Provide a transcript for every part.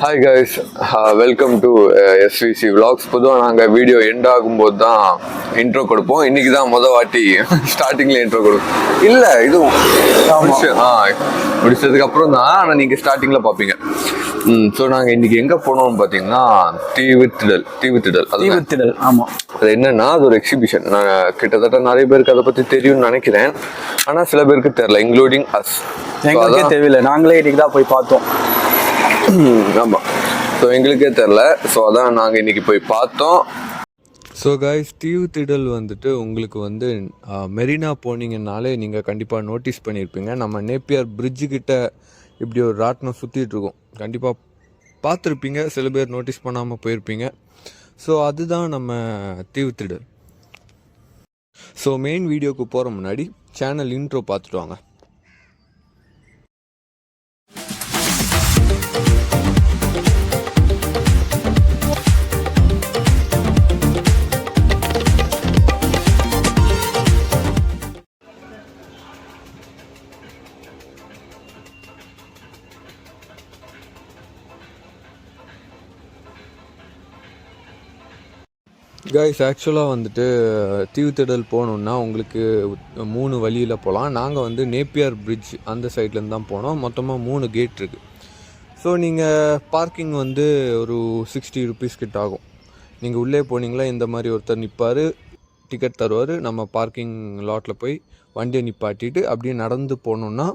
Hi guys, welcome to SVC Vlogs. பொதுவாக நாங்கள் video end ஆகும்போது தான் இன்ட்ரோ கொடுப்போம். இன்னைக்கு தான் வாட்டி ஸ்டார்டிங்கில் இன்ட்ரோ கொடுப்போம். இல்லை, இது முடிச்சதுக்கு அப்புறம் தான், ஆனால் நீங்கள் ஸ்டார்டிங்கில் பார்ப்பீங்க. ஸோ நாங்கள் இன்னைக்கு எங்கே போனோம்னு பார்த்தீங்கன்னா தீவுத்திடல். ஆமாம், அது என்னன்னா, அது ஒரு எக்ஸிபிஷன். நாங்கள் கிட்டத்தட்ட நிறைய பேருக்கு அதை பற்றி தெரியும்னு நினைக்கிறேன். ஆனால் சில பேருக்கு தெரியல, இன்க்ளூடிங் அஸ். எங்களுக்கே தெரியல, நாங்களே இன்னைக்கு தான் போய் பார்த்தோம். ஆமாம், ஸோ எங்களுக்கே தெரில. ஸோ அதான் நாங்கள் இன்றைக்கி போய் பார்த்தோம். ஸோ கைஸ், தீவுத்திடல் வந்துட்டு உங்களுக்கு மெரினா போனீங்கன்னாலே நீங்கள் கண்டிப்பாக நோட்டீஸ் பண்ணியிருப்பீங்க. நம்ம நேப்பியர் பிரிட்ஜு கிட்ட இப்படி ஒரு ராட்டினம் சுற்றிட்டு இருக்கோம். கண்டிப்பாக பார்த்துருப்பீங்க, சில பேர் நோட்டீஸ் பண்ணாமல் போயிருப்பீங்க. ஸோ அதுதான் நம்ம தீவுத்திடல். ஸோ மெயின் வீடியோவுக்கு போகிற முன்னாடி சேனல் இன்ட்ரோ பார்த்துட்டு வாங்க. கைஸ், ஆக்சுவலாக தீவுத்திடல் போகணுன்னா உங்களுக்கு 3 வழியில் போகலாம். நாங்கள் நேப்பியர் பிரிட்ஜ் அந்த சைட்லேருந்து தான் போனோம். மொத்தமாக 3 கேட் இருக்குது. ஸோ நீங்கள் பார்க்கிங் ஒரு 60 ருபீஸ் கிட்ட ஆகும். நீங்கள் உள்ளே போனீங்களா, இந்த மாதிரி ஒருத்தர் நிற்பார், டிக்கெட் தருவார். நம்ம பார்க்கிங் லாட்டில் போய் வண்டியை நிப்பாட்டிட்டு அப்படியே நடந்து போனோன்னா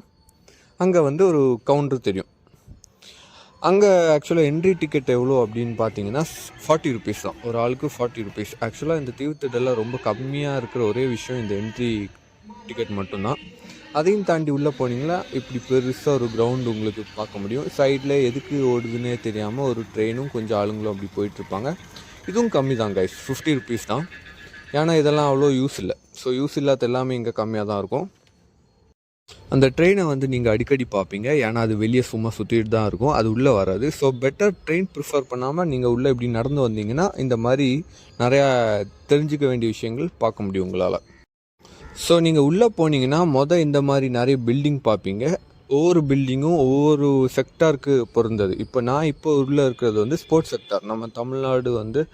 அங்கே ஒரு கவுண்டர் தெரியும். அங்கே ஆக்சுவலாக என்ட்ரி டிக்கெட் எவ்வளோ அப்படின்னு பார்த்தீங்கன்னா 40 ருபீஸ் தான், ஒரு ஆளுக்கு 40 ருபீஸ். ஆக்சுவலாக இந்த தீவுத்திடலில் ரொம்ப கம்மியாக இருக்கிற ஒரே விஷயம் இந்த என்ட்ரி டிக்கெட் மட்டும்தான். அதையும் தாண்டி உள்ளே போனீங்களா, இப்படி பெருசாக ஒரு கிரவுண்டு உங்களுக்கு பார்க்க முடியும். சைடில் எதுக்கு ஓடுதுன்னே தெரியாமல் ஒரு ட்ரெயினும் கொஞ்சம் ஆளுங்களும் அப்படி போயிட்டுருப்பாங்க. இதுவும் கம்மி தான் கைஸ், 50 ருபீஸ் தான். ஏன்னா இதெல்லாம் அவ்வளோ யூஸ் இல்லை. ஸோ யூஸ் இல்லாத எல்லாமே இங்கே கம்மியாக தான் இருக்கும். அந்த ட்ரெயினை நீங்கள் அடிக்கடி பார்ப்பீங்க, ஏன்னா அது வெளியே சும்மா சுற்றிட்டு தான் இருக்கும், அது உள்ளே வராது. ஸோ பெட்டர் ட்ரெயின் ப்ரிஃபர் பண்ணாமல் நீங்கள் உள்ளே இப்படி நடந்து வந்தீங்கன்னா இந்த மாதிரி நிறையா தெரிஞ்சுக்க வேண்டிய விஷயங்கள் பார்க்க முடியும் உங்களால். ஸோ நீங்கள் உள்ளே போனீங்கன்னா இந்த மாதிரி நிறைய பில்டிங் பார்ப்பீங்க. ஒவ்வொரு பில்டிங்கும் ஒவ்வொரு செக்டாருக்கு பொருந்தது. இப்போ உள்ளே இருக்கிறது ஸ்போர்ட்ஸ் செக்டார். நம்ம தமிழ்நாடு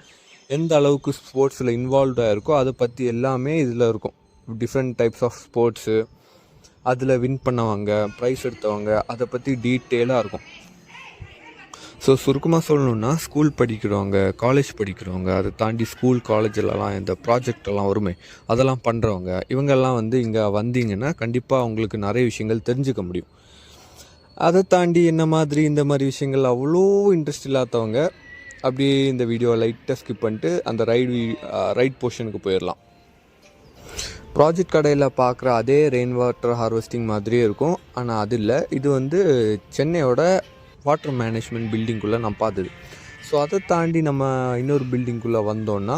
எந்த அளவுக்கு ஸ்போர்ட்ஸில் இன்வால்வ்டாக இருக்கோ அதை பற்றி எல்லாமே இதில் இருக்கும். டிஃப்ரெண்ட் டைப்ஸ் ஆஃப் ஸ்போர்ட்ஸு, அதில் வின் பண்ணவங்க, ப்ரைஸ் எடுத்தவங்க, அதை பற்றி டீட்டெயிலாக இருக்கும். ஸோ சுருக்கமாக சொல்லணுன்னா, ஸ்கூல் படிக்கிறவங்க, காலேஜ் படிக்கிறவங்க, அதை தாண்டி ஸ்கூல் காலேஜிலலாம் இந்த ப்ராஜெக்டெல்லாம் வருமே, அதெல்லாம் பண்ணுறவங்க, இவங்கெல்லாம் இங்கே வந்தீங்கன்னா கண்டிப்பாக அவங்களுக்கு நிறைய விஷயங்கள் தெரிஞ்சுக்க முடியும். அதை தாண்டி இந்த மாதிரி விஷயங்கள் அவ்வளோ இன்ட்ரெஸ்ட் இல்லாதவங்க அப்படியே இந்த வீடியோவை லைட்டாக ஸ்கிப் பண்ணிட்டு அந்த ரைட் போர்ஷனுக்கு போயிடலாம். ப்ராஜெக்ட் கடையில் பார்க்குற அதே ரெயின் வாட்டர் ஹார்வெஸ்டிங் மாதிரியே இருக்கும். ஆனால் அது இல்லை, இது சென்னையோட வாட்டர் மேனேஜ்மெண்ட் பில்டிங்குள்ளே நான் பார்த்தது. ஸோ அதை தாண்டி நம்ம இன்னொரு பில்டிங்குள்ளே வந்தோன்னா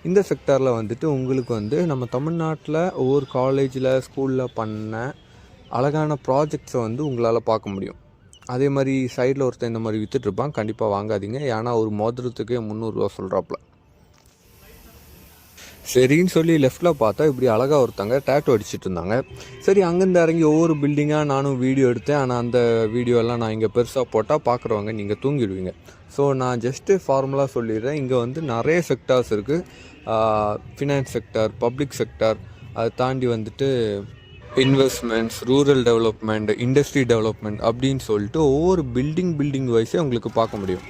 இந்த செக்டாரில் உங்களுக்கு நம்ம தமிழ்நாட்டில் ஒவ்வொரு காலேஜில் ஸ்கூலில் பண்ண அழகான ப்ராஜெக்ட்ஸை உங்களால் பார்க்க முடியும். அதே மாதிரி சைடில் ஒருத்தர் இந்த மாதிரி விற்றுட்ருப்பான், கண்டிப்பாக வாங்காதீங்க. ஏன்னா ஒரு மோதிரத்துக்கே 300 ரூபா சொல்கிறாப்புல. சரின்னு சொல்லி லெஃப்டில் பார்த்தா இப்படி அழகாக ஒருத்தங்க டேட்டோ அடிச்சுட்டு இருந்தாங்க. சரி, அங்கேருந்து இறங்கி ஒவ்வொரு பில்டிங்காக நானும் வீடியோ எடுத்தேன். ஆனால் அந்த வீடியோலாம் நான் இங்கே பெருசாக போட்டால் பார்க்குறவங்க நீங்கள் தூங்கிடுவீங்க. ஸோ நான் ஜஸ்ட்டு ஃபார்முலாக சொல்லிடுறேன். இங்கே நிறைய செக்டார்ஸ் இருக்குது. ஃபினான்ஸ் செக்டார், பப்ளிக் செக்டார், அதை தாண்டி investments, rural development, industry development அப்படின்னு சொல்லிட்டு ஒவ்வொரு பில்டிங் வைஸே உங்களுக்கு பார்க்க முடியும்.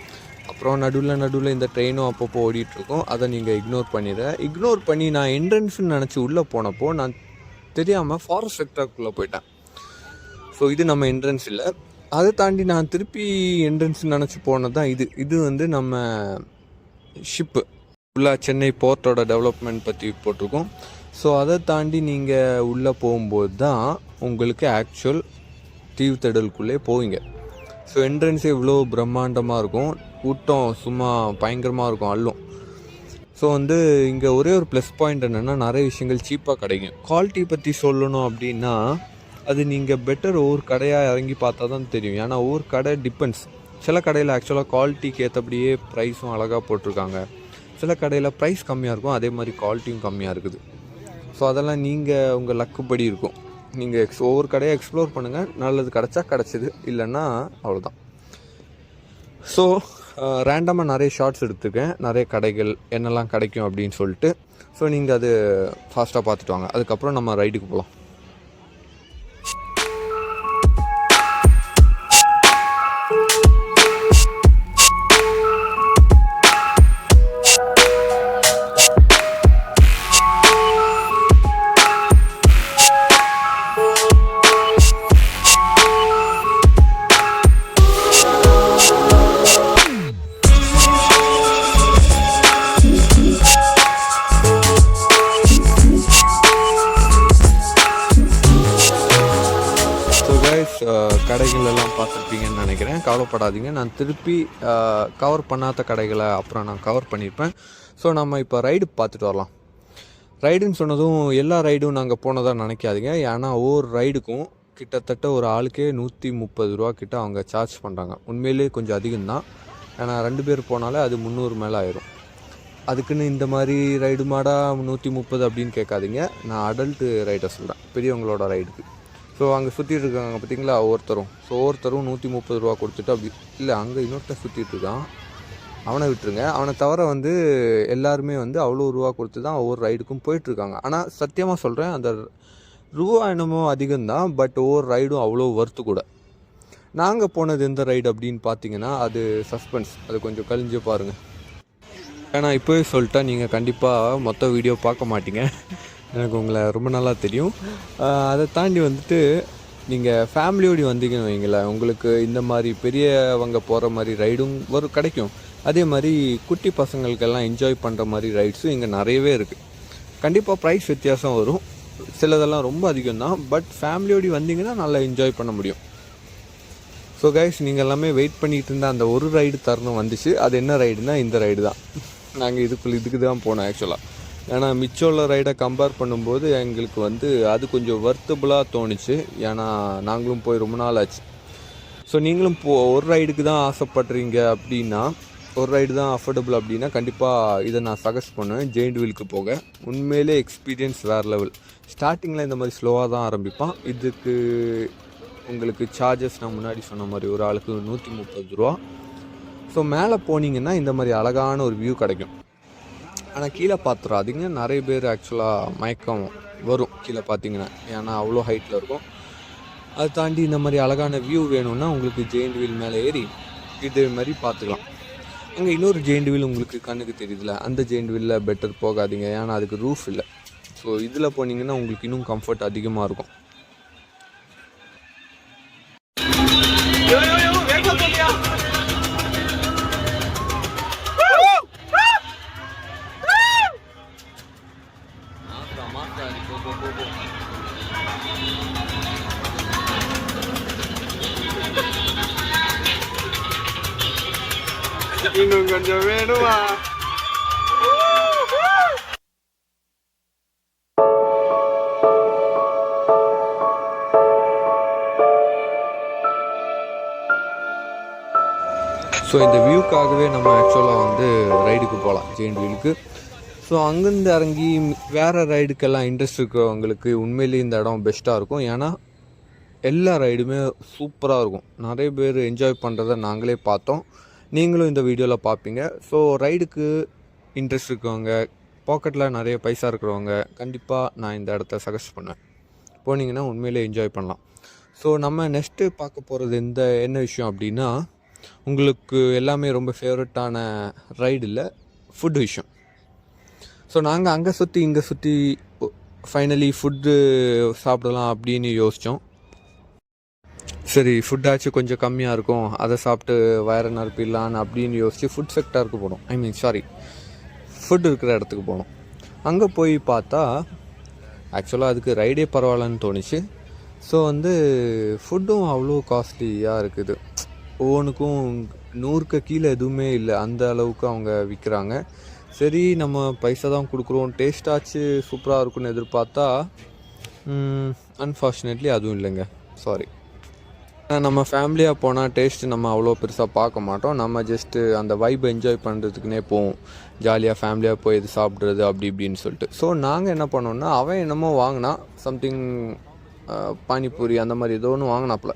அப்புறம் நடுவில் இந்த ட்ரெயினும் அப்பப்போ ஓடிட்டுருக்கோம். அதை நீங்கள் இக்னோர் பண்ணி நான் என்ட்ரன்ஸ்னு நினச்சி உள்ளே போனப்போ நான் தெரியாமல் ஃபாரஸ்ட் செக்டாருக்குள்ளே போயிட்டேன். ஸோ இது நம்ம என்ட்ரன்ஸ் இல்லை. அதை தாண்டி நான் திருப்பி என்ட்ரன்ஸ்னு நினச்சி போனது தான் இது நம்ம ஷிப்பு ஃபுல்லாக சென்னை போர்ட்டோட டெவலப்மெண்ட் பற்றி போட்டிருக்கோம். ஸோ அதை தாண்டி நீங்கள் உள்ளே போகும்போது தான் உங்களுக்கு ஆக்சுவல் தீவுத்திடலுக்குள்ளே போவீங்க. ஸோ என்ட்ரன்ஸே இவ்வளோ பிரம்மாண்டமாக இருக்கும், கூட்டம் சும்மா பயங்கரமாக இருக்கும், அள்ளும். ஸோ இங்கே ஒரே ஒரு ப்ளஸ் பாயிண்ட் என்னென்னா, நிறைய விஷயங்கள் சீப்பாக கிடைக்கும். குவாலிட்டி பற்றி சொல்லணும் அப்படின்னா, அது நீங்கள் பெட்டர் ஒவ்வொரு கடையாக இறங்கி பார்த்தா தான் தெரியும். ஏன்னா ஒவ்வொரு கடை டிபெண்ட்ஸ். சில கடையில் ஆக்சுவலாக குவாலிட்டிக்கு ஏற்றபடியே ப்ரைஸும் அழகாக போட்டிருக்காங்க. சில கடையில் ப்ரைஸ் கம்மியாக இருக்கும், அதே மாதிரி குவாலிட்டியும் கம்மியாக இருக்குது. ஸோ அதெல்லாம் நீங்கள் உங்கள் லக்குப்படி இருக்கும். நீங்கள் ஒவ்வொரு கடையை எக்ஸ்ப்ளோர் பண்ணுங்கள். நல்லது கிடச்சா கிடச்சிது, இல்லைன்னா அவ்வளோதான். ஸோ ரேண்டமாக நிறைய ஷார்ட்ஸ் எடுத்துருக்கேன், நிறைய கடைகள் என்னெல்லாம் கிடைக்கும் அப்படின்னு சொல்லிட்டு. ஸோ நீங்கள் அது ஃபாஸ்ட்டாக பார்த்துட்டு வாங்க, அதுக்கப்புறம் நம்ம ரைடுக்கு போகலாம். கடைகளெல்லாம் பார்த்துருப்பீங்கன்னு நினைக்கிறேன், கவலைப்படாதீங்க. நான் திருப்பி கவர் பண்ணாத கடைகளை அப்புறம் நான் கவர் பண்ணியிருப்பேன். ஸோ நம்ம இப்போ ரைடு பார்த்துட்டு வரலாம். ரைடுன்னு சொன்னதும் எல்லா ரைடும் நாங்கள் போனதாக நினைக்காதீங்க. ஏன்னா ஒவ்வொரு ரைடுக்கும் கிட்டத்தட்ட ஒரு ஆளுக்கே 130 ரூபா கிட்ட அவங்க சார்ஜ் பண்ணுறாங்க. உண்மையிலே கொஞ்சம் அதிகம்தான், ஏன்னா 2 பேர் போனாலே அது 300 மேலே ஆயிரும். அதுக்குன்னு இந்த மாதிரி ரைடு மாடா 130 அப்படின்னு கேட்காதீங்க. நான் அடல்ட்டு ரைடை சொல்கிறேன், பெரியவங்களோட ரைடுக்கு. ஸோ அங்கே சுற்றிட்டு இருக்காங்க பார்த்தீங்களா ஒவ்வொருத்தரும். ஸோ ஒவ்வொருத்தரும் 130 ரூபா கொடுத்துட்டு அப்படி இல்லை, அங்கே இன்னொருத்தர் சுற்றிட்டு இருக்கான், அவனை விட்டுருங்க. அவனை தவிர வந்து எல்லாருமே வந்து அவ்வளோ ரூபா கொடுத்து தான் ஒவ்வொரு ரைடுக்கும் போயிட்டுருக்காங்க. ஆனால் சத்தியமாக சொல்கிறேன், அந்த ரூபா என்னமோ அதிகம்தான், பட் ஒவ்வொரு ரைடும் அவ்வளோ ஒர்த்து கூட. நாங்கள் போனது எந்த ரைடு அப்படின்னு பார்த்தீங்கன்னா அது சஸ்பென்ஸ், அது கொஞ்சம் கழிஞ்சு பாருங்கள். ஏன்னா இப்போவே சொல்லிட்டா நீங்கள் கண்டிப்பாக மொத்த வீடியோ பார்க்க மாட்டீங்க, எனக்கு உங்களை ரொம்ப நல்லா தெரியும். அதை தாண்டி வந்துட்டு நீங்கள் ஃபேமிலியோடு வந்தீங்கன்னு வைங்களேன், உங்களுக்கு இந்த மாதிரி பெரியவங்க போகிற மாதிரி ரைடும் கிடைக்கும். அதே மாதிரி குட்டி பசங்களுக்கெல்லாம் என்ஜாய் பண்ணுற மாதிரி ரைட்ஸும் இங்கே நிறையவே இருக்குது. கண்டிப்பாக ப்ரைஸ் வித்தியாசம் வரும், சிலதெல்லாம் ரொம்ப அதிகம்தான், பட் ஃபேமிலியோடு வந்தீங்கன்னா நல்லா என்ஜாய் பண்ண முடியும். ஸோ கைஸ், நீங்கள் எல்லாமே வெயிட் பண்ணிகிட்டு இருந்த அந்த ஒரு ரைடு தருணம் வந்துச்சு. அது என்ன ரைடுனா இந்த ரைடு தான். நாங்கள் இதுக்கு தான் போனோம் ஆக்சுவலாக. ஏன்னா மிச்சம் உள்ள ரைடை கம்பேர் பண்ணும்போது எங்களுக்கு வந்து அது கொஞ்சம் வர்த்தபுளாக தோணுச்சு. ஏன்னா நாங்களும் போய் ரொம்ப நாள் ஆச்சு. ஸோ நீங்களும் ஒரு ரைடுக்கு தான் ஆசைப்படுறீங்க அப்படின்னா, ஒரு ரைடு தான் அஃபோர்டபுள் அப்படின்னா கண்டிப்பாக இதை நான் சஜஸ்ட் பண்ணுவேன். ஜெயிண்ட் வீலுக்கு போக உண்மையிலே எக்ஸ்பீரியன்ஸ் வேறு லெவல். ஸ்டார்டிங்கில் இந்த மாதிரி ஸ்லோவாக தான் ஆரம்பிப்பான். இதுக்கு உங்களுக்கு சார்ஜஸ் நான் முன்னாடி சொன்ன மாதிரி ஒரு ஆளுக்கு 130 ரூபா. ஸோ மேலே போனீங்கன்னா இந்த மாதிரி அழகான ஒரு வியூ கிடைக்கும். ஆனால் கீழே பார்த்துடாதீங்க, நிறைய பேர் ஆக்சுவலாக மயக்கம் வரும் கீழே பார்த்தீங்கன்னா, ஏன்னா அவ்வளோ ஹைட்டில் இருக்கும். அதை தாண்டி இந்த மாதிரி அழகான வியூ வேணும்னா உங்களுக்கு ஜெயிண்ட் வீல் மேலே ஏறி இதே மாதிரி பார்த்துக்கலாம். அங்கே இன்னொரு ஜெயிண்ட் வீல் உங்களுக்கு கண்ணுக்கு தெரியுதுல, அந்த ஜெயிண்ட் வீலில் பெட்டர் போகாதீங்க, ஏன்னா அதுக்கு ரூஃப் இல்லை. ஸோ இதில் போனீங்கன்னா உங்களுக்கு இன்னும் கம்ஃபர்ட் அதிகமாக இருக்கும். இன்னும் கொஞ்சம் வேணுமா? ஸோ இந்த வியூக்காகவே நம்ம ஆக்சுவலாக வந்து ரைடுக்கு போகலாம், ஜெயிண்ட் வீலுக்கு. ஸோ அங்கேருந்து இறங்கி வேறு ரைடுக்கெல்லாம் இன்ட்ரெஸ்ட் இருக்கிறவங்களுக்கு உண்மையிலேயே இந்த இடம் பெஸ்ட்டாக இருக்கும். ஏன்னா எல்லா ரைடுமே சூப்பராக இருக்கும். நிறைய பேர் என்ஜாய் பண்ணுறத நாங்களே பார்த்தோம், நீங்களும் இந்த வீடியோவில் பார்ப்பீங்க. ஸோ ரைடுக்கு இன்ட்ரெஸ்ட் இருக்கவங்க, பாக்கெட்டில் நிறைய பைசா இருக்கிறவங்க கண்டிப்பாக நான் இந்த இடத்த சஜஸ்ட் பண்ணுவேன். போனீங்கன்னா உண்மையிலே என்ஜாய் பண்ணலாம். ஸோ நம்ம நெக்ஸ்ட்டு பார்க்க போகிறது என்ன விஷயம் அப்படின்னா, உங்களுக்கு எல்லாமே ரொம்ப ஃபேவரட்டான ரைடு இல்லை, ஃபுட்டு விஷயம். ஸோ நாங்கள் அங்கே சுற்றி இங்கே சுற்றி ஃபைனலி ஃபுட்டு சாப்பிடலாம் அப்படின்னு யோசித்தோம். சரி, ஃபுட்டாச்சும் கொஞ்சம் கம்மியாக இருக்கும், அதை சாப்பிட்டு வயிறு நிரப்பிடலான்னு அப்படின்னு யோசித்து ஃபுட் செக்டாருக்கு போனோம். ஃபுட் இருக்கிற இடத்துக்கு போனோம். அங்கே போய் பார்த்தா ஆக்சுவலாக அதுக்கு ரைடே பரவாயில்லன்னு தோணுச்சு. ஸோ வந்து ஃபுட்டும் அவ்வளோ காஸ்ட்லியாக இருக்குது. ஒவ்வொன்றுக்கும் 100க்கு கீழே எதுவுமே இல்லை, அந்த அளவுக்கு அவங்க விற்கிறாங்க. சரி, நம்ம பைசா தான் கொடுக்குறோம், டேஸ்ட்டாச்சு சூப்பராக இருக்குன்னு எதிர்பார்த்தா அன்ஃபார்ச்சுனேட்லி அதுவும் இல்லைங்க, சாரி. நம்ம ஃபேமிலியாக போனால் டேஸ்ட்டு நம்ம அவ்வளோ பெருசாக பார்க்க மாட்டோம். நம்ம ஜஸ்ட்டு அந்த வைப்பை என்ஜாய் பண்ணுறதுக்குனே போவோம், ஜாலியாக ஃபேமிலியாக போய் இது சாப்பிட்றது அப்படி இப்படின்னு சொல்லிட்டு. ஸோ நாங்கள் என்ன பண்ணோன்னா, அவன் என்னமோ வாங்கினா சம்திங் பானிபூரி அந்த மாதிரி ஏதோ ஒன்று வாங்கினாப்புல.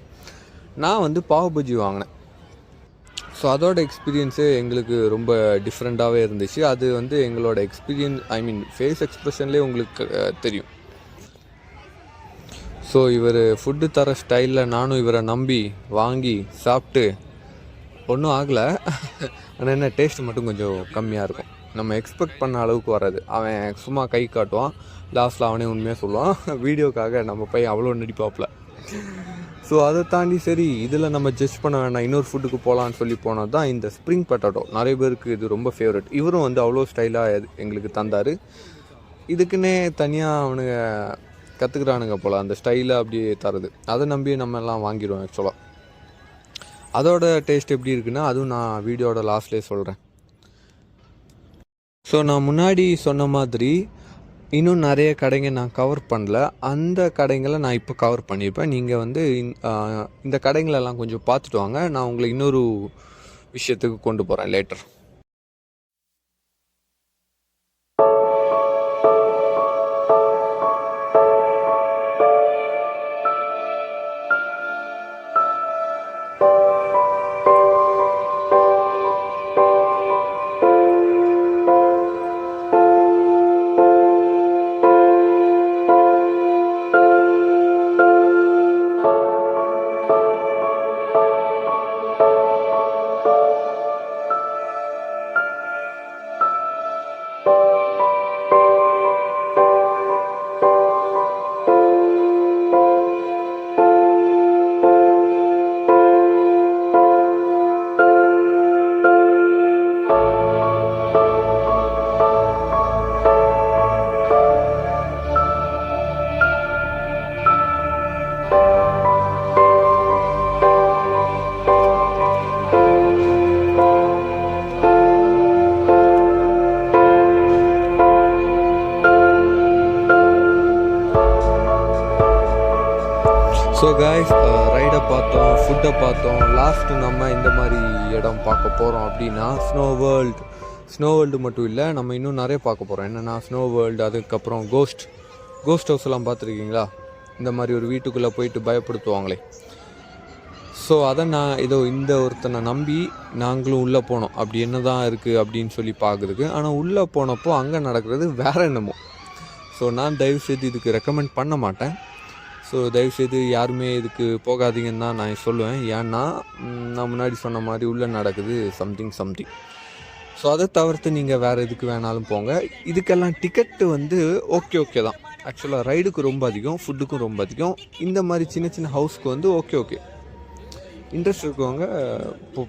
நான் வந்து பாவ் பஜ்ஜி வாங்கினேன். ஸோ அதோட எக்ஸ்பீரியன்ஸே எங்களுக்கு ரொம்ப டிஃப்ரெண்ட்டாகவே இருந்துச்சு. அது வந்து எங்களோட எக்ஸ்பீரியன்ஸ் ஃபேஸ் எக்ஸ்ப்ரெஷன்லேயே உங்களுக்கு தெரியும். ஸோ இவர் ஃபுட்டு தர ஸ்டைலில் நானும் இவரை நம்பி வாங்கி சாப்பிட்டு ஒன்றும் ஆகலை. ஆனால் என்ன டேஸ்ட் மட்டும் கொஞ்சம் கம்மியாக இருக்கும். நம்ம எக்ஸ்பெக்ட் பண்ண அளவுக்கு வராது. அவன் சும்மா கை காட்டுவான், லாஸ்ட்டில் அவனே உண்மையாக சொல்லுவான். வீடியோக்காக நம்ம பையன் அவ்வளோ நடிப்பாப்பில். ஸோ அதை தாண்டி சரி இதில் நம்ம ஜட்ஜ் பண்ண வேண்டாம், இன்னொரு ஃபுட்டுக்கு போகலான்னு சொல்லி போனது தான் இந்த ஸ்ப்ரிங் பொட்டேட்டோ. நிறைய பேருக்கு இது ரொம்ப ஃபேவரட். இவரும் வந்து அவ்வளோ ஸ்டைலாக எங்களுக்கு தந்தார். இதுக்குன்னே தனியாக அவனுங்க கற்றுக்குறானுங்க போல் அந்த ஸ்டைலை அப்படியே தருது. அதை நம்பி நம்ம எல்லாம் வாங்கிடுவோம். ஆக்சுவலாக அதோட டேஸ்ட் எப்படி இருக்குன்னா அதுவும் நான் வீடியோட லாஸ்ட்லேயே சொல்கிறேன். ஸோ நான் முன்னாடி சொன்ன மாதிரி இன்னும் நிறைய கடைங்க நான் கவர் பண்ணல. அந்த கடைங்களை நான் இப்போ கவர் பண்ணியிருப்பேன். நீங்கள் வந்து இந்த கடைங்களெல்லாம் கொஞ்சம் பார்த்துட்டு வாங்க. நான் உங்களை இன்னொரு விஷயத்துக்கு கொண்டு போகிறேன் லேட்டர். ஸோ காய்ஸ், ரைடை பார்த்தோம், ஃபுட்டை பார்த்தோம். லாஸ்ட்டு நம்ம இந்த மாதிரி இடம் பார்க்க போகிறோம் அப்படின்னா ஸ்னோ வேர்ல்டு மட்டும் இல்லை, நம்ம இன்னும் நிறைய பார்க்க போகிறோம். என்னென்னா ஸ்னோ வேர்ல்டு, அதுக்கப்புறம் கோஸ்ட் ஹவுஸ் எல்லாம் பார்த்துருக்கீங்களா? இந்த மாதிரி ஒரு வீட்டுக்குள்ளே போயிட்டு பயப்படுத்துவாங்களே. ஸோ அதை நான் இந்த ஒருத்தனை நம்பி நாங்களும் உள்ளே போனோம். அப்படி என்ன தான் இருக்குது அப்படின்னு சொல்லி பார்க்குறதுக்கு. ஆனால் உள்ளே போனப்போ அங்கே நடக்கிறது வேறு என்னமோ. ஸோ நான் தயவுசெய்து இதுக்கு ரெக்கமெண்ட் பண்ண மாட்டேன். ஸோ தயவுசெய்து யாருமே இதுக்கு போகாதீங்கன்னு தான் நான் சொல்லுவேன். ஏன்னா நான் முன்னாடி சொன்ன மாதிரி உள்ளே நடக்குது சம்திங். ஸோ அதை தவிர்த்து நீங்கள் வேறு எதுக்கு வேணாலும் போங்க. இதுக்கெல்லாம் டிக்கெட்டு வந்து ஓகே தான். ஆக்சுவலாக ரைடுக்கு ரொம்ப அதிகம், ஃபுட்டுக்கும் ரொம்ப அதிகம். இந்த மாதிரி சின்ன ஹவுஸ்க்கு வந்து ஓகே இன்ட்ரெஸ்ட் இருக்கவங்க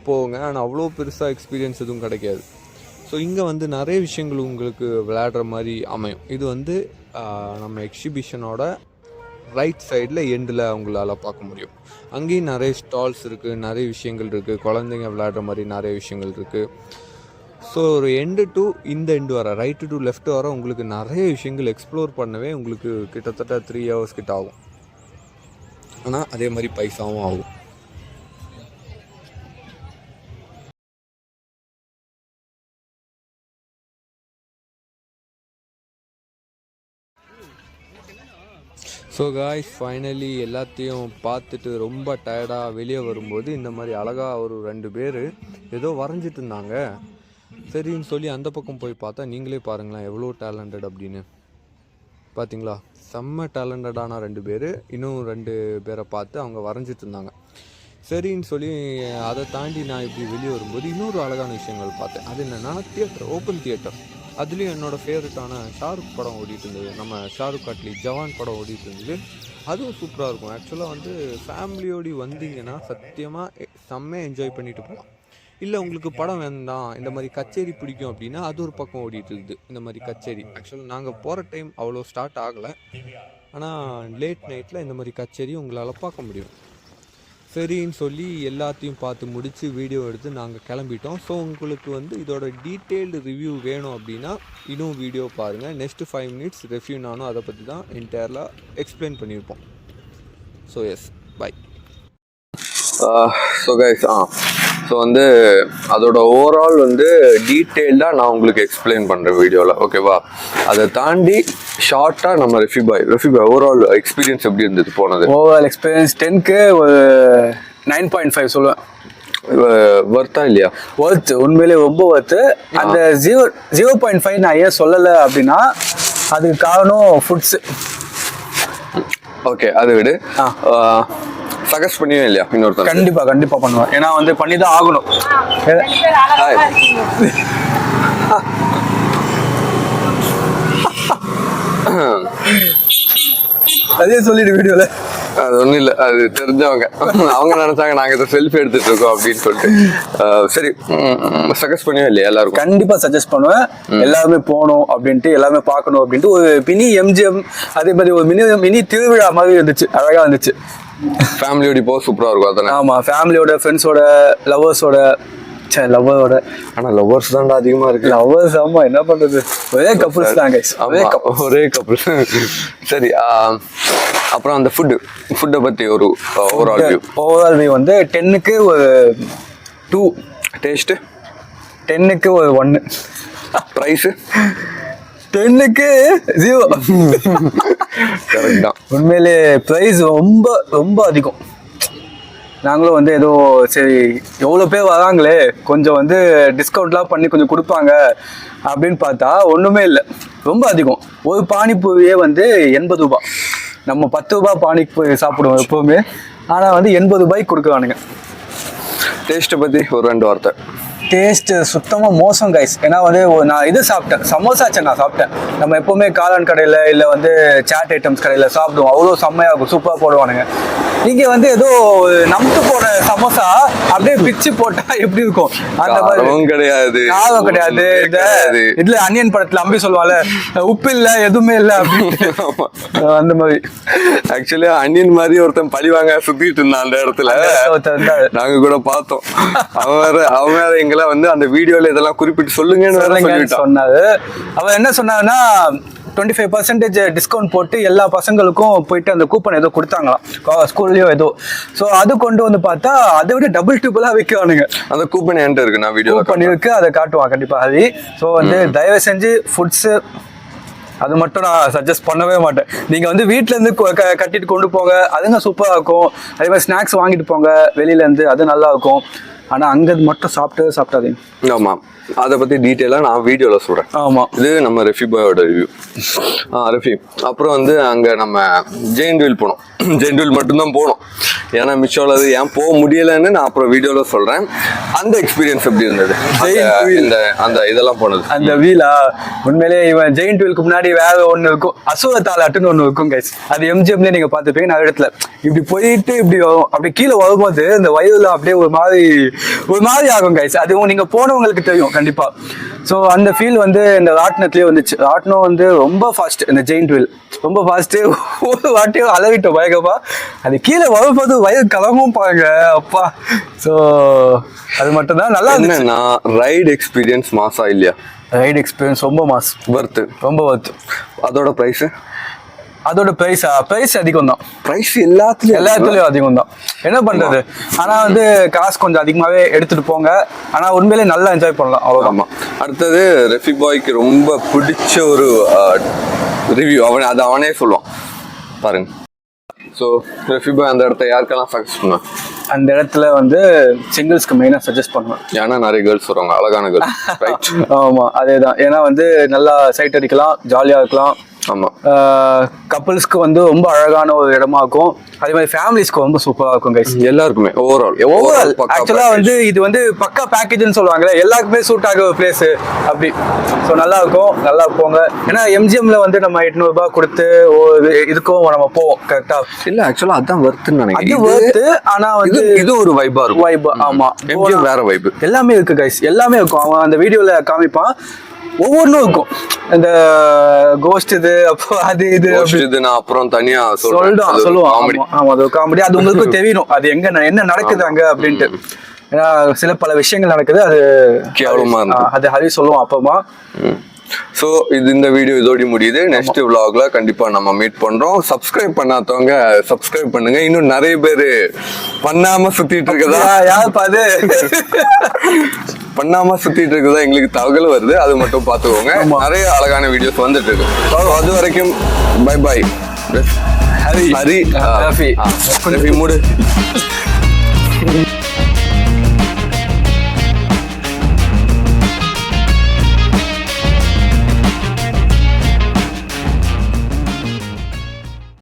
போங்க. ஆனால் அவ்வளோ பெருசாக எக்ஸ்பீரியன்ஸ் எதுவும் கிடைக்காது. ஸோ இங்கே வந்து நிறைய விஷயங்கள் உங்களுக்கு விளையாடுற மாதிரி அமையும். இது வந்து நம்ம எக்ஸிபிஷனோட ரைட் சைடில் எண்டில் அவங்களால பார்க்க முடியும். அங்கேயும் நிறைய ஸ்டால்ஸ் இருக்குது, நிறைய விஷயங்கள் இருக்குது, குழந்தைங்க விளையாடுற மாதிரி நிறைய விஷயங்கள் இருக்குது. ஸோ ஒரு எண்டு டு இந்த எண்டு வர, ரைட்டு டு லெஃப்ட் வர உங்களுக்கு நிறைய விஷயங்கள் எக்ஸ்ப்ளோர் பண்ணவே உங்களுக்கு கிட்டத்தட்ட 3 hours கிட்ட ஆகும். ஆனால் அதே மாதிரி பைசாவும் ஆகும். ஸோ காய்ஸ், ஃபைனலி எல்லாத்தையும் பார்த்துட்டு ரொம்ப டயர்டாக வெளியே வரும்போது இந்த மாதிரி அழகாக ஒரு 2 பேர் ஏதோ வரைஞ்சிட்டு இருந்தாங்க. சரின்னு சொல்லி அந்த பக்கம் போய் பார்த்தா நீங்களே பாருங்களேன் எவ்வளோ டேலண்டட் அப்படின்னு. பார்த்தீங்களா? செம்ம டேலண்டடான 2 பேர். இன்னும் 2 பேரை பார்த்து அவங்க வரைஞ்சிட்டு இருந்தாங்க. சரின்னு சொல்லி அதை தாண்டி நான் இப்படி வெளியே வரும்போது இன்னொரு அழகான விஷயங்கள் பார்த்தேன். அது என்னென்னா தியேட்டர், ஓப்பன் தியேட்டர். அதுலேயும் என்னோடய ஃபேவரட்டான ஷாருக் படம் ஓடிட்டு இருந்தது. நம்ம ஷாருக் காட்லி ஜவான் படம் ஓடிட்டு இருந்தது. அதுவும் சூப்பராக இருக்கும். ஆக்சுவலாக வந்து ஃபேமிலியோடு வந்தீங்கன்னா சத்தியமாக செம்மையாக என்ஜாய் பண்ணிட்டு போகலாம். இல்லை உங்களுக்கு படம் வேண்டாம், இந்த மாதிரி கச்சேரி பிடிக்கும் அப்படின்னா அது ஒரு பக்கம் ஓடிட்டு இருக்குது. இந்த மாதிரி கச்சேரி ஆக்சுவலாக நாங்கள் போகிற டைம் அவ்வளோ ஸ்டார்ட் ஆகலை. ஆனால் லேட் நைட்டில் இந்த மாதிரி கச்சேரி உங்களால் பார்க்க முடியும். சரின்னு சொல்லி எல்லாத்தையும் பார்த்து முடித்து வீடியோ எடுத்து நாங்கள் கிளம்பிட்டோம். ஸோ உங்களுக்கு வந்து இதோட டீட்டெயில்டு ரிவ்யூ வேணும் அப்படின்னா இன்னும் வீடியோ பாருங்கள். நெக்ஸ்ட்டு 5 minutes ரிவ்யூ நானும் அதை பற்றி தான் என்டையர்லாக எக்ஸ்பிளைன் பண்ணியிருப்போம். So yes, bye. So guys, so வந்து அதோட ஓவரால் வந்து டீட்டெயில்டாக நான் உங்களுக்கு எக்ஸ்பிளைன் பண்ணுறேன் வீடியோவில், ஓகேவா? அதை தாண்டி ஷார்ட்டாக நம்ம ரஃபி பாய் ஓவரால் எக்ஸ்பீரியன்ஸ் எப்படி இருந்தது போனது? ஓவரால் எக்ஸ்பீரியன்ஸ் 10க்கு ஒரு 9.5 சொல்லுவேன். வர்த்தா இல்லையா? ஒர்த்து, உண்மையிலே ரொம்ப ஒர்த்து. அந்த 0.5 நான் ஏன் சொல்லலை அப்படின்னா அதுக்கு காரணம் ஃபுட்ஸு. ஓகே, அதை விடு. சஜஸ்ட் பண்ணியும் இல்லையா இன்னொருத்தர்? கண்டிப்பா பண்ணுவேன். ஏன்னா வந்து பண்ணி தான் ஆகணும். அதே சொல்லிட்டு வீடியோல அது ஒன்றும் இல்லை, அது தெரிஞ்சவங்க அவங்க நினைச்சாங்க நாங்கள் இதை செல்ஃபி எடுத்துட்டு இருக்கோம் அப்படின்னு சொல்லிட்டு. சரி, சஜஸ்ட் பண்ணியும் இல்லையா எல்லாருக்கும்? கண்டிப்பா சஜஸ்ட் பண்ணுவேன். எல்லாருமே போகணும் அப்படின்ட்டு, எல்லாமே பார்க்கணும் அப்படின்ட்டு ஒரு மினி எம்ஜிஎம், அதே மாதிரி ஒரு மினி திருவிழா மாதிரி இருந்துச்சு, அழகா இருந்துச்சு. ஃபேமிலியோட இப்போ சூப்பராக இருக்கும் அதானே? ஆமா, ஃபேமிலியோட, ஃப்ரெண்ட்ஸோட, லவ்வர்ஸோட. லவ்வரோட. ஆனா லவ்வர்ஸ் தான்டா அதிகமா இருக்கு. லவ்வர்ஸ், ஆமா, என்ன பண்றது, ஒரே கப்புள்ஸ் தான் கைஸ், ஒரே கப்புள். சரி, அப்புறம் அந்த ஃபுட்டை பத்தி ஒரு ஓவரால் வியூ வந்து 10க்கு ஒரு 2, டேஸ்ட் 10க்கு ஒரு 1, ப்ரைஸ் 10க்கு 0. கரெக்ட் தான். உண்மையிலே ப்ரைஸ் ரொம்ப ரொம்ப அதிகம். நாங்களும் வந்து ஏதோ சரி எவ்வளோ பேர் வராங்களே, கொஞ்சம் வந்து டிஸ்கவுண்ட்லாம் பண்ணி கொஞ்சம் கொடுப்பாங்க அப்படின்னு பார்த்தா ஒன்றுமே இல்லை, ரொம்ப அதிகம். ஒரு பானிபூரியே வந்து 80 ரூபாய். நம்ம 10 ரூபாய் பானிபூரி சாப்பிடுவோம் எப்போவுமே, ஆனால் வந்து 80 ரூபாய்க்கு கொடுக்குறானுங்க. டேஸ்ட்டை பற்றி ஒரு 2 வார்த்தை. டேஸ்ட்டு சுத்தமாக மோசம் கைஸ். ஏன்னா வந்து நான் இது சாப்பிட்டேன், சமோசா நான் சாப்பிட்டேன். நம்ம எப்போவுமே காளான் கடையில் இல்லை வந்து சாட் ஐட்டம்ஸ் கடையில் சாப்பிடுவோம், அவ்வளோ செம்மையாக இருக்கும், சூப்பராக போடுவானுங்க. இங்கே வந்து ஏதோ நம்பு போன சமோசா அப்படியே பிச்சு போட்டால் எப்படி இருக்கும் அந்த மாதிரி கிடையாது, காரம் கிடையாது. இந்த இதுல அனியன் படத்தில் அம்பி சொல்லுவாள், உப்பு இல்லை எதுவுமே இல்லை அப்படின்னு, அந்த மாதிரி. ஆக்சுவலி அனியன் மாதிரி ஒருத்தன் பழிவாங்க சுத்திட்டு இருந்தான் அந்த இடத்துல, நாங்க கூட பார்த்தோம். அவன் வேற எங்கெல்லாம் வந்து அந்த வீடியோல இதெல்லாம் குறிப்பிட்டு சொல்லுங்கன்னு சொன்னாரு. அவன் என்ன சொன்னாருன்னா 25% டிஸ்கவுண்ட் போட்டு எல்லா பசங்களுக்கும் போயிட்டு அந்த கூப்பன் ஏதோ கொடுத்தாங்களாம் ஸ்கூல்லையோ ஏதோ. ஸோ அது கொண்டு வந்து பார்த்தா அதை விட டபுள் டியூபிளாக விற்கிறானுங்க. அந்த கூப்பன் என்கிட்ட இருக்கு, நான் வீடியோ பண்ணிருக்கு, அதை காட்டுவான் கண்டிப்பாக ஹரி. ஸோ வந்து தயவு செஞ்சு ஃபுட்ஸு அது மட்டும் நான் சஜஸ்ட் பண்ணவே மாட்டேன். நீங்கள் வந்து வீட்டிலேருந்து கட்டிட்டு கொண்டு போங்க, அதுங்க சூப்பராக இருக்கும். அதே மாதிரி ஸ்நாக்ஸ் வாங்கிட்டு போங்க வெளியிலேருந்து, அது நல்லா இருக்கும். ஆனால் அங்கே மட்டும் சாப்பிட்டாதீங்க. ஆமாம், அதை பற்றி டீட்டெயிலாக நான் வீடியோவில் சொல்கிறேன். ஆமாம், இது நம்ம ரெஃபி பாயோட ரிவ்யூ. ரெஃபி அப்புறம் வந்து அங்கே நம்ம ஜெயின்ட்வில் போனோம். ஜெயின்ட்வில் மட்டும்தான் போனோம், ஏன்னா மிச்சம் அது ஏன் போக முடியலைன்னு நான் அப்புறம் வீடியோவில் சொல்கிறேன். அந்த எக்ஸ்பீரியன்ஸ் எப்படி இருந்தது அந்த இதெல்லாம் போனது? அந்த வீலா உண்மையிலே இவன் ஜெயின்ட் வீலுக்கு முன்னாடி வேற ஒன்று இருக்கும், அசுர தாலாட்டுன்னு ஒன்று இருக்கும் கைஸ். அது எம்ஜிஎம்லேயே நீங்கள் பார்த்துப்பீங்க. நான் இடத்துல இப்படி போயிட்டு இப்படி வரும், அப்படி கீழே வரும்போது இந்த வயதுல அப்படியே ஒரு மாதிரி ஆகும் கைஸ். அதுவும் நீங்கள் போனவங்களுக்கு தெரியும் கண்டிப்பா. ஸோ அந்த ஃபீல் வந்து இந்த ராட்டினத்துலேயே வந்துச்சு. ராட்டினம் வந்து ரொம்ப ஃபாஸ்ட், இந்த ஜெயின்ட் வீல் ரொம்ப ஃபாஸ்ட்டு. ஒரு வாட்டியும் அலவிட்டோம் பயங்கரமா. அது கீழே வரும்போது வயது கலமும் பாருங்க அப்பா. ஸோ அது மட்டும் தான் நல்லா இருந்துச்சு. ரைடு எக்ஸ்பீரியன்ஸ் மாசா இல்லையா? ரைடு எக்ஸ்பீரியன்ஸ் ரொம்ப மாஸ், வர்த்து, ரொம்ப வர்த்து. அதோட ப்ரைஸ் அதிகம் தான். ப்ரைஸ் எல்லாத்துலயும் அதிகம் தான், என்ன பண்றது. ஆனா வந்து காசு கொஞ்சம் அதிகமாவே எடுத்துட்டு போங்க, ஆனா உண்மையிலே நல்லா என்ஜாய் பண்ணலாம், அவ்வளவுதான். அடுத்தது ரெஃபி பாய்க்கு ரொம்ப பிடிச்ச ஒரு ரிவ்யூ, அவனே சொல்லுவான் பாருங்க. ஸோ ரெஃபி பாய் அந்த இடத்த யாருக்கெல்லாம் சஜஸ்ட் பண்ணுவேன்? அந்த இடத்துல வந்து சிங்கிள்ஸ்க்கு மெயினாக சஜஸ்ட் பண்ணுவேன். ஏன்னா நிறைய கேர்ள்ஸ் வருவாங்க, அழகான கேர்ள்ஸ், ரைட்? ஆமாம், அதே தான். ஏன்னா வந்து நல்லா சைட் அடிக்கலாம், ஜாலியாக இருக்கலாம். ஆமாம், கப்புள்ஸ்க்கு வந்து ரொம்ப அழகான ஒரு இடமா இருக்கும். அதே மாதிரி ஃபேமிலிஸ்க்கு ரொம்ப சூப்பராக இருக்கும் கைஸ். எல்லாருக்குமே ஓவரால் ஆக்சுவலாக வந்து இது வந்து பக்கா பேக்கேஜ்னு சொல்லுவாங்களே, எல்லாருக்குமே சூட் ஆக ஒரு பிளேஸ் அப்படி. ஸோ நல்லா இருக்கும், நல்லா போங்க. ஏன்னா எம்ஜிஎம்ல வந்து நம்ம 800 ரூபாய் கொடுத்து இதுக்கும் நம்ம போவோம் கரெக்டாக. இல்லை ஆக்சுவலாக அதான் வர்த்துன்னு நினைக்கிறேன். அது வர்த்து, ஆனால் வந்து இது ஒரு வைபா இருக்கும். வைப், ஆமாம். எம்ஜிஎம் வேற வைப், எல்லாமே இருக்கு கைஸ், எல்லாமே இருக்கும். அவன் அந்த வீடியோவில் காமிப்பான், ஒவ்வொன்றும் இருக்கும். இந்த கோஸ்ட் இது, அப்போ அது இது நான் அப்புறம் தனியா சொல்லுவான். ஆமா, அது காமெடி. அது உங்களுக்கு தெரியணும் அது என்ன நடக்குது அங்க அப்படின்ட்டு. ஏன்னா சில பல விஷயங்கள் நடக்குது, அது கேவலமா அது ஹரி சொல்லுவான் அப்பமா. ஸோ இந்த வீடியோ இதோட முடியுது. நெக்ஸ்ட் vlogல கண்டிப்பா நம்ம மீட் பண்றோம். சப்ஸ்கிரைப் பண்ணாதவங்க சப்ஸ்கிரைப் பண்ணுங்க. இன்னும் நிறைய பேர் பண்ணாம சுத்திட்டு இருக்கதா, யார் பாது பண்ணாம சுத்திட்டு இருக்கதா எங்களுக்கு தகவல் வருது, அது மட்டும் பார்த்துக்கோங்க. நிறைய அழகான வீடியோஸ் வந்துட்டு இருக்கு. அது வரைக்கும் பை பை. ஹரி மூடு.